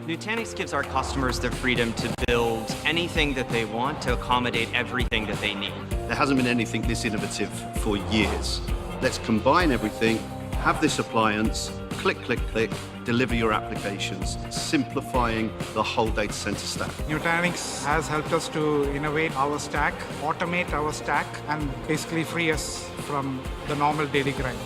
Nutanix gives our customers the freedom to build anything that they want to accommodate everything that they need. There hasn't been anything this innovative for years. Let's combine everything, have this appliance, click, click, click, deliver your applications, simplifying the whole data center stack. Nutanix has helped us to innovate our stack, automate our stack, and basically free us from the normal daily grind.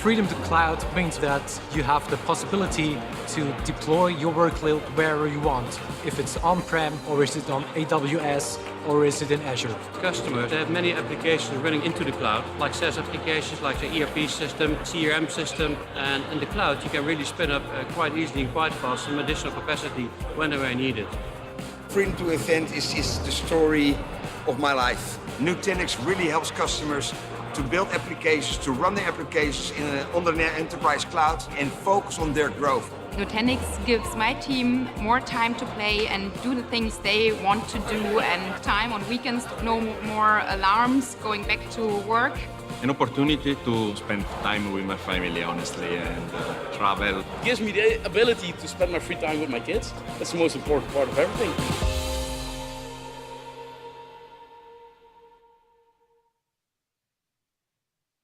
Freedom to cloud means that you have the possibility to deploy your workload wherever you want. If it's on-prem, or is it on AWS, or is it in Azure. Customers have many applications running into the cloud, like SaaS applications, like the ERP system, CRM system, and in the cloud you can really spin up quite easily and quite fast some additional capacity whenever needed. Freedom to Event is the story of my life. Nutanix really helps customers to build applications, to run their applications on their enterprise cloud and focus on their growth. Nutanix gives my team more time to play and do the things they want to do, and time on weekends, no more alarms going back to work. An opportunity to spend time with my family, honestly, and travel. It gives me the ability to spend my free time with my kids. That's the most important part of everything.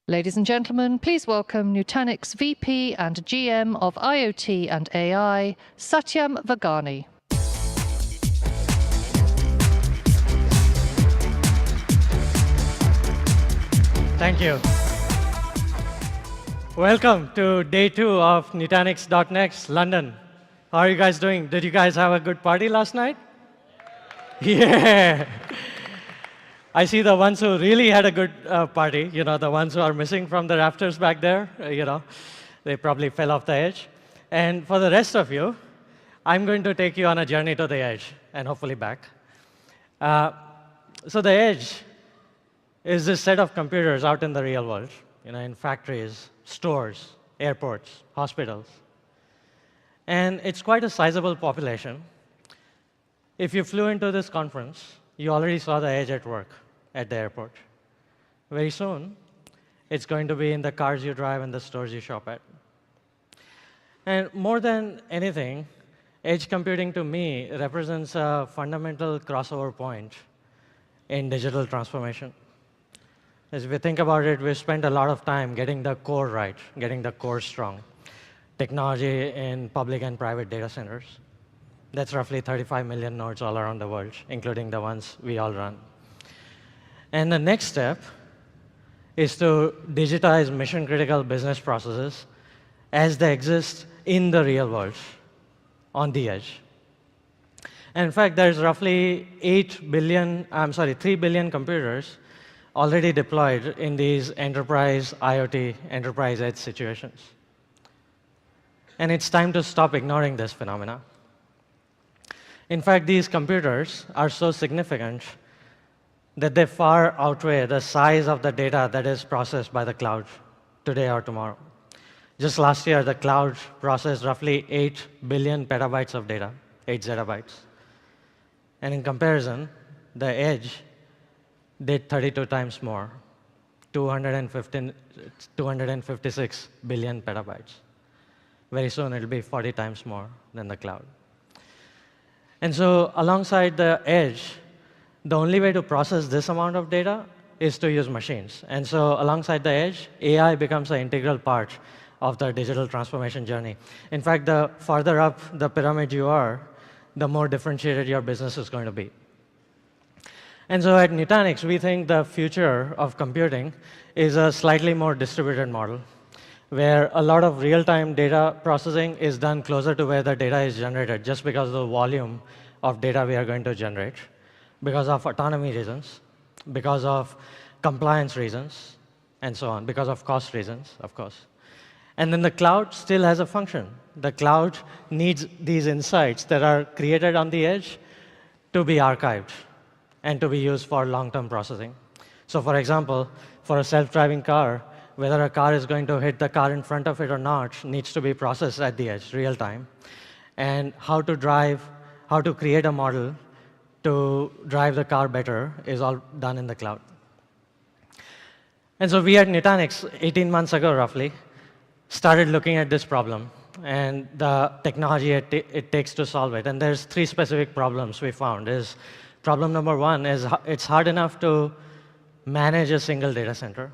Ladies and gentlemen, please welcome Nutanix VP and GM of IoT and AI, Satyam Vaghani. Thank you. Welcome to day 2 of Nutanix.next London. How are you guys doing? Did you guys have a good party last night? Yeah. I see the ones who really had a good party, the ones who are missing from the rafters back there, they probably fell off the edge. And for the rest of you, I'm going to take you on a journey to the edge and hopefully back. So the edge is this set of computers out in the real world, in factories, stores, airports, hospitals. And it's quite a sizable population. If you flew into this conference, you already saw the edge at work at the airport. Very soon, it's going to be in the cars you drive and the stores you shop at. And more than anything, edge computing to me represents a fundamental crossover point in digital transformation. As we think about it, we spent a lot of time getting the core right, getting the core strong. Technology in public and private data centers. That's roughly 35 million nodes all around the world, including the ones we all run. And the next step is to digitize mission-critical business processes as they exist in the real world, on the edge. And in fact, there's roughly 3 billion computers already deployed in these enterprise IoT, enterprise edge situations. And it's time to stop ignoring this phenomena. In fact, these computers are so significant that they far outweigh the size of the data that is processed by the cloud today or tomorrow. Just last year, the cloud processed roughly 8 billion petabytes of data, 8 zettabytes. And in comparison, the edge did 32 times more, 256 billion petabytes. Very soon, it'll be 40 times more than the cloud. And so alongside the edge, the only way to process this amount of data is to use machines. And so alongside the edge, AI becomes an integral part of the digital transformation journey. In fact, the farther up the pyramid you are, the more differentiated your business is going to be. And so at Nutanix, we think the future of computing is a slightly more distributed model, where a lot of real-time data processing is done closer to where the data is generated, just because of the volume of data we are going to generate, because of autonomy reasons, because of compliance reasons, and so on, because of cost reasons, of course. And then the cloud still has a function. The cloud needs these insights that are created on the edge to be archived and to be used for long-term processing. So for example, for a self-driving car, whether a car is going to hit the car in front of it or not needs to be processed at the edge, real time. And how to create a model to drive the car better is all done in the cloud. And so we at Nutanix, 18 months ago roughly, started looking at this problem and the technology it takes to solve it. And there's 3 specific problems we found. Problem number 1 is it's hard enough to manage a single data center.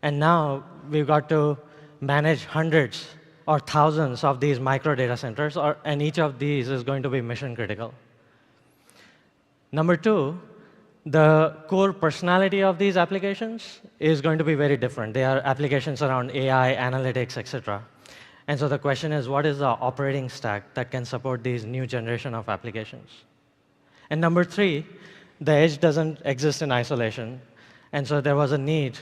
And now we've got to manage hundreds or thousands of these micro data centers, and each of these is going to be mission critical. Number 2, the core personality of these applications is going to be very different. They are applications around AI, analytics, etc. And so the question is, what is the operating stack that can support these new generation of applications? And number 3, the edge doesn't exist in isolation. And so there was a need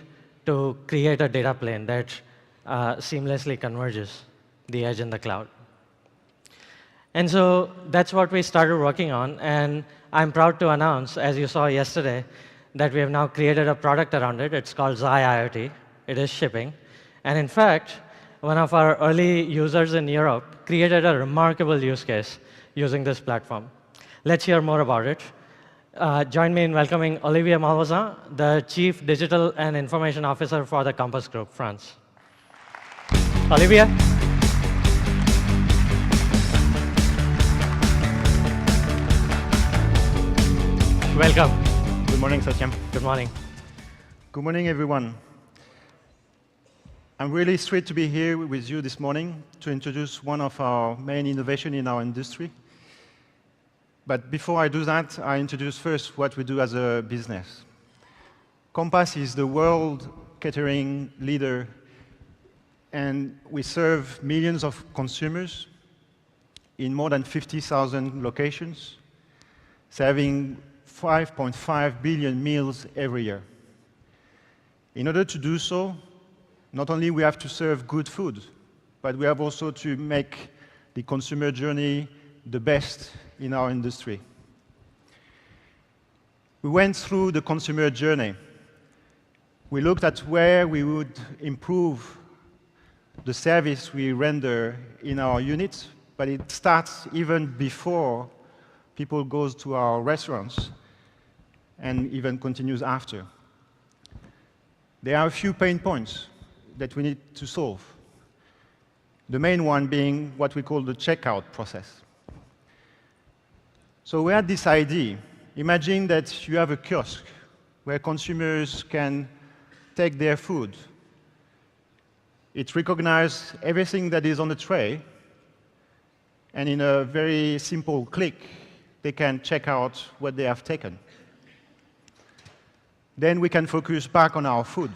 to create a data plane that seamlessly converges the edge and the cloud. And so that's what we started working on. And I'm proud to announce, as you saw yesterday, that we have now created a product around it. It's called Xi IoT. It is shipping. And in fact, one of our early users in Europe created a remarkable use case using this platform. Let's hear more about it. Join me in welcoming Olivier Malvoisin, the Chief Digital and Information Officer for the Compass Group, France. Olivier? Welcome. Good morning, Satyam. Good morning. Good morning, everyone. I'm really thrilled to be here with you this morning to introduce one of our main innovations in our industry. But before I do that, I introduce first what we do as a business. Compass is the world catering leader, and we serve millions of consumers in more than 50,000 locations, serving 5.5 billion meals every year. In order to do so, not only we have to serve good food, but we have also to make the consumer journey the best in our industry. We went through the consumer journey. We looked at where we would improve the service we render in our units, but it starts even before people go to our restaurants and even continues after. There are a few pain points that we need to solve. The main one being what we call the checkout process. So we had this idea. Imagine that you have a kiosk where consumers can take their food. It recognizes everything that is on the tray, and in a very simple click, they can check out what they have taken. Then we can focus back on our food.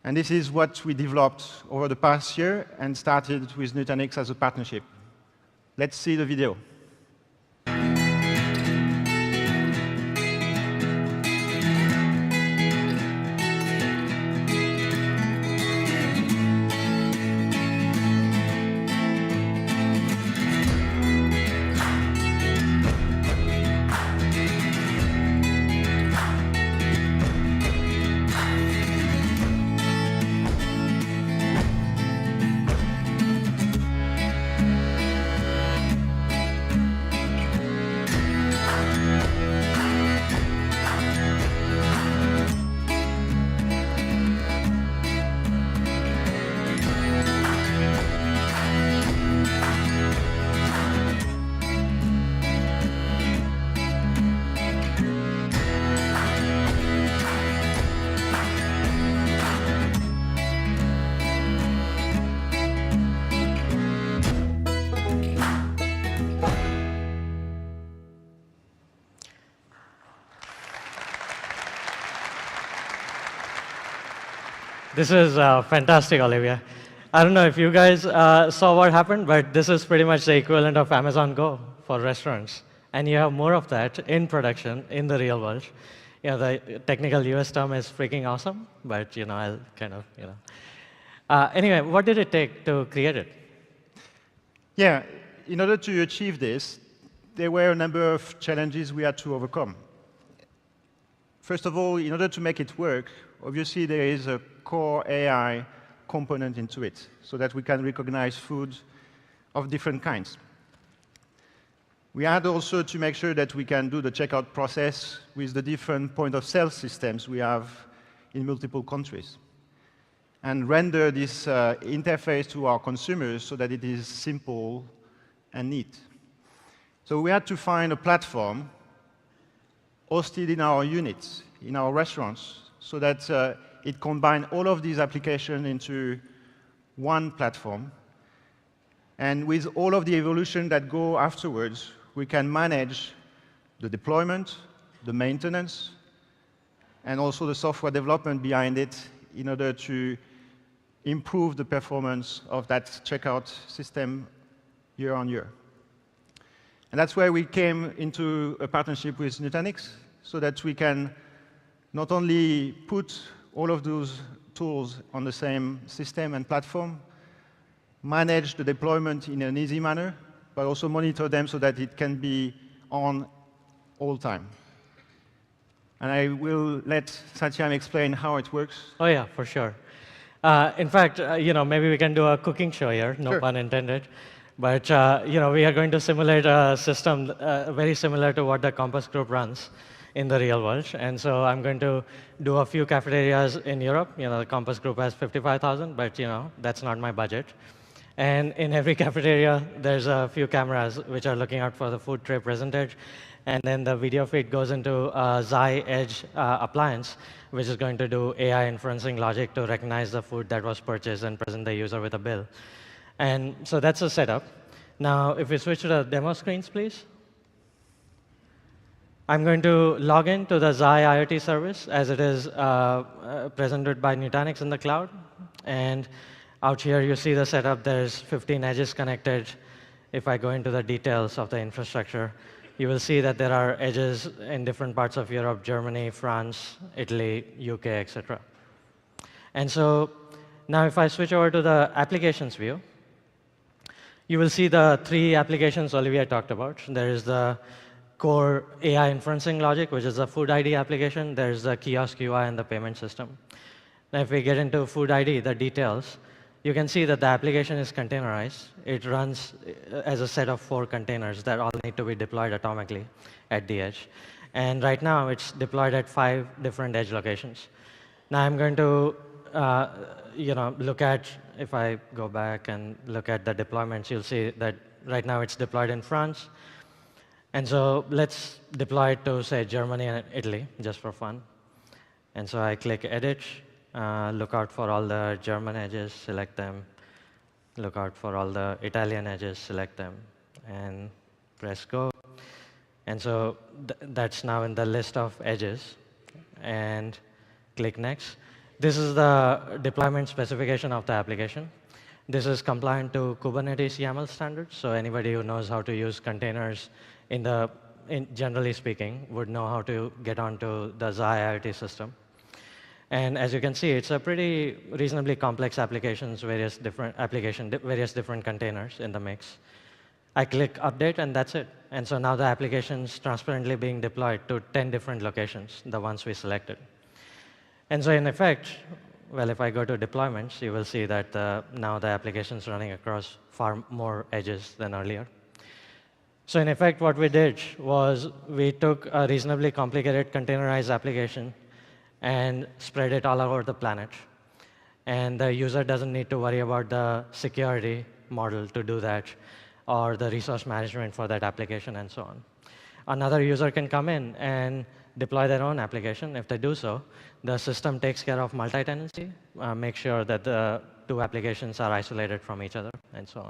And this is what we developed over the past year and started with Nutanix as a partnership. Let's see the video. This is fantastic, Olivia. I don't know if you guys saw what happened, but this is pretty much the equivalent of Amazon Go for restaurants. And you have more of that in production in the real world. You know, the technical US term is freaking awesome, but I'll kind of, Anyway, what did it take to create it? Yeah, in order to achieve this, there were a number of challenges we had to overcome. First of all, in order to make it work, obviously there is a core AI component into it, so that we can recognize food of different kinds. We had also to make sure that we can do the checkout process with the different point-of-sale systems we have in multiple countries. and render this interface to our consumers so that it is simple and neat. So we had to find a platform hosted in our units, in our restaurants, so that it combined all of these applications into one platform. And with all of the evolution that go afterwards, we can manage the deployment, the maintenance, and also the software development behind it in order to improve the performance of that checkout system year on year. And that's where we came into a partnership with Nutanix, so that we can not only put all of those tools on the same system and platform, manage the deployment in an easy manner, but also monitor them so that it can be on all time. And I will let Satyam explain how it works. Oh yeah, for sure. In fact, maybe we can do a cooking show here, no pun intended. But we are going to simulate a system very similar to what the Compass Group runs in the real world. And so I'm going to do a few cafeterias in Europe. The Compass Group has 55,000, but that's not my budget. And in every cafeteria, there's a few cameras which are looking out for the food tray presented. And then the video feed goes into a Xi Edge appliance, which is going to do AI inferencing logic to recognize the food that was purchased and present the user with a bill. And so that's the setup. Now, if we switch to the demo screens, please. I'm going to log in to the Xi IoT service as it is presented by Nutanix in the cloud. And out here, you see the setup. There's 15 edges connected. If I go into the details of the infrastructure, you will see that there are edges in different parts of Europe, Germany, France, Italy, UK, etc. And so now if I switch over to the applications view, you will see the three applications Olivier talked about. There is the core AI inferencing logic, which is the food ID application. There's the kiosk UI and the payment system. Now, if we get into food ID, the details, you can see that the application is containerized. It runs as a set of 4 containers that all need to be deployed atomically at the edge. And right now, it's deployed at 5 different edge locations. Now, I'm going to look at, if I go back and look at the deployments, you'll see that right now it's deployed in France. And so let's deploy it to, say, Germany and Italy, just for fun. And so I click Edit, look out for all the German edges, select them, look out for all the Italian edges, select them, and press Go. And so that's now in the list of edges. And click Next. This is the deployment specification of the application. This is compliant to Kubernetes YAML standards. So anybody who knows how to use containers, generally speaking, would know how to get onto the Xi IoT system. And as you can see, it's a pretty reasonably complex applications, various different containers in the mix. I click Update, and that's it. And so now the application's transparently being deployed to 10 different locations, the ones we selected. And so in effect, well, if I go to deployments, you will see that now the application's running across far more edges than earlier. So in effect, what we did was we took a reasonably complicated containerized application and spread it all over the planet. And the user doesn't need to worry about the security model to do that, or the resource management for that application, and so on. Another user can come in and deploy their own application. If they do so, the system takes care of multi-tenancy, make sure that the 2 applications are isolated from each other, and so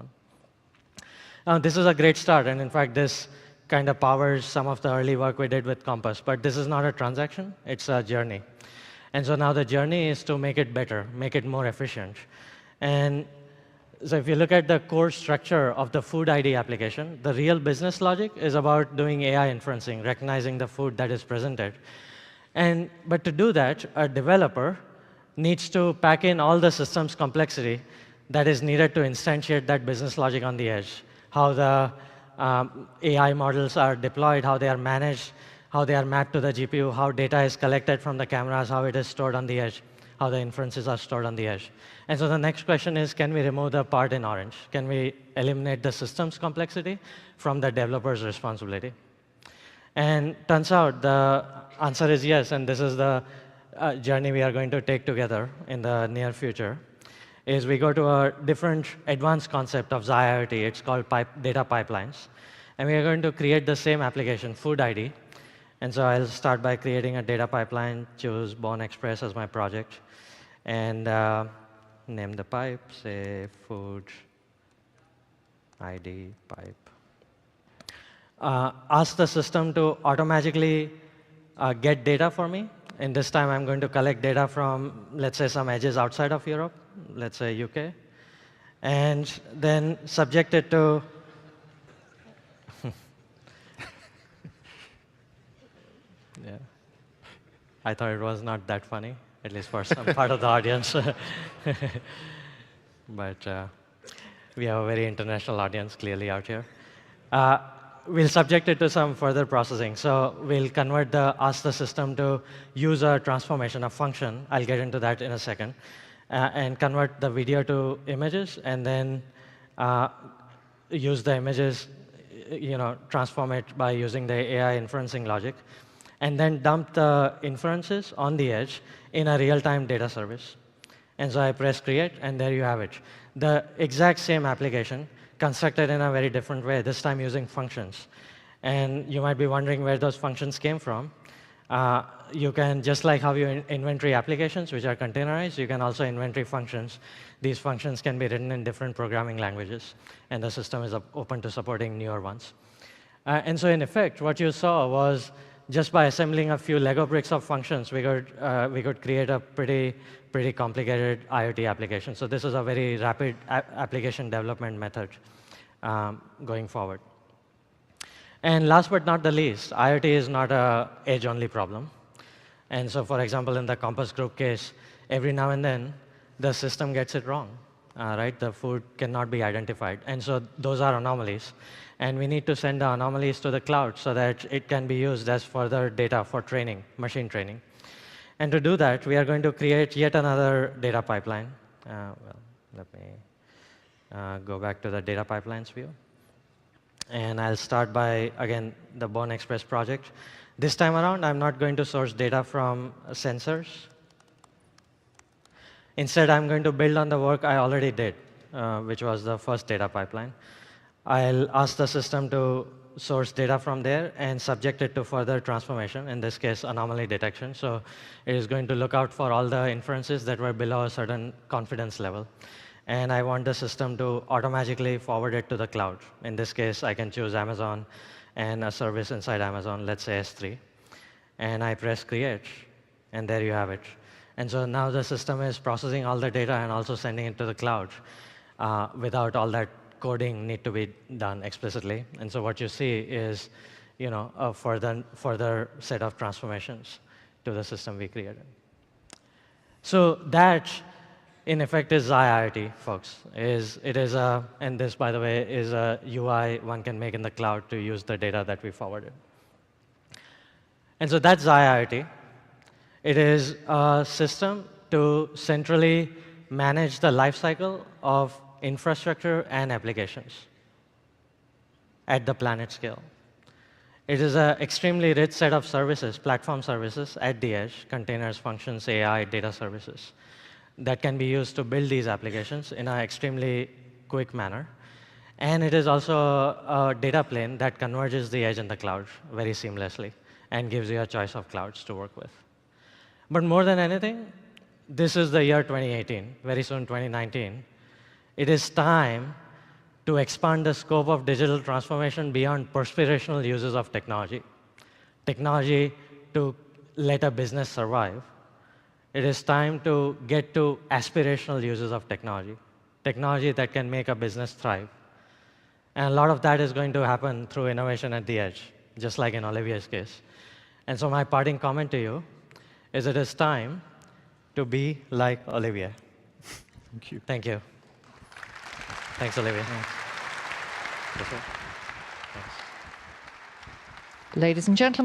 on. This is a great start, and in fact, this kind of powers some of the early work we did with Compass. But this is not a transaction, it's a journey. And so now the journey is to make it better, make it more efficient. And so if you look at the core structure of the food ID application, the real business logic is about doing AI inferencing, recognizing the food that is presented. But to do that, a developer needs to pack in all the system's complexity that is needed to instantiate that business logic on the edge, how the AI models are deployed, how they are managed, how they are mapped to the GPU, how data is collected from the cameras, how it is stored on the edge, how the inferences are stored on the edge. And so the next question is, can we remove the part in orange? Can we eliminate the system's complexity from the developer's responsibility? And turns out the answer is yes, and this is the journey we are going to take together in the near future is we go to a different advanced concept of IoT. It's called data pipelines. And we are going to create the same application, Food ID. And so I'll start by creating a data pipeline, choose Born Express as my project, and name the pipe, say Food ID pipe. Ask the system to automatically get data for me. And this time, I'm going to collect data from, let's say, some edges outside of Europe, let's say UK, and then subject it to yeah. I thought it was not that funny, at least for some part of the audience. But we have a very international audience clearly out here. We'll subject it to some further processing. So we'll ask the system to use a transformation, a function. I'll get into that in a second. And convert the video to images, and then use the images, transform it by using the AI inferencing logic, and then dump the inferences on the edge in a real-time data service. And so I press create, and there you have it. The exact same application, constructed in a very different way, this time using functions. And you might be wondering where those functions came from. You can, just like how you inventory applications, which are containerized, you can also inventory functions. These functions can be written in different programming languages, and the system is open to supporting newer ones. And so in effect, what you saw was just by assembling a few Lego bricks of functions, we could create a pretty complicated IoT application. So this is a very rapid application development method going forward. And last but not the least, IoT is not an edge-only problem. And so, for example, in the Compass Group case, every now and then, the system gets it wrong. Right? The food cannot be identified. And so those are anomalies. And we need to send the anomalies to the cloud so that it can be used as further data for training, machine training. And to do that, we are going to create yet another data pipeline. Well, let me go back to the data pipelines view. And I'll start by, again, the Born Express project. This time around, I'm not going to source data from sensors. Instead, I'm going to build on the work I already did, which was the first data pipeline. I'll ask the system to source data from there and subject it to further transformation, in this case, anomaly detection. So it is going to look out for all the inferences that were below a certain confidence level. And I want the system to automatically forward it to the cloud. In this case, I can choose Amazon and a service inside Amazon, let's say S3. And I press create, and there you have it. And so now the system is processing all the data and also sending it to the cloud without all that coding need to be done explicitly. And so what you see is a further set of transformations to the system we created. So that, in effect, is IoT, folks. And this, by the way, is a UI one can make in the cloud to use the data that we forwarded. And so that's IoT. It is a system to centrally manage the lifecycle of infrastructure and applications at the planet scale. It is an extremely rich set of services, platform services at the edge, containers, functions, AI, data services, that can be used to build these applications in an extremely quick manner. And it is also a data plane that converges the edge and the cloud very seamlessly and gives you a choice of clouds to work with. But more than anything, this is the year 2018, very soon 2019. It is time to expand the scope of digital transformation beyond perspirational uses of technology. Technology to let a business survive. It is time to get to aspirational uses of technology. Technology that can make a business thrive. And a lot of that is going to happen through innovation at the edge, just like in Olivier's case. And so my parting comment to you is it is time to be like Olivier. Thank you. Thank you. Thanks, Olivier. Ladies and gentlemen.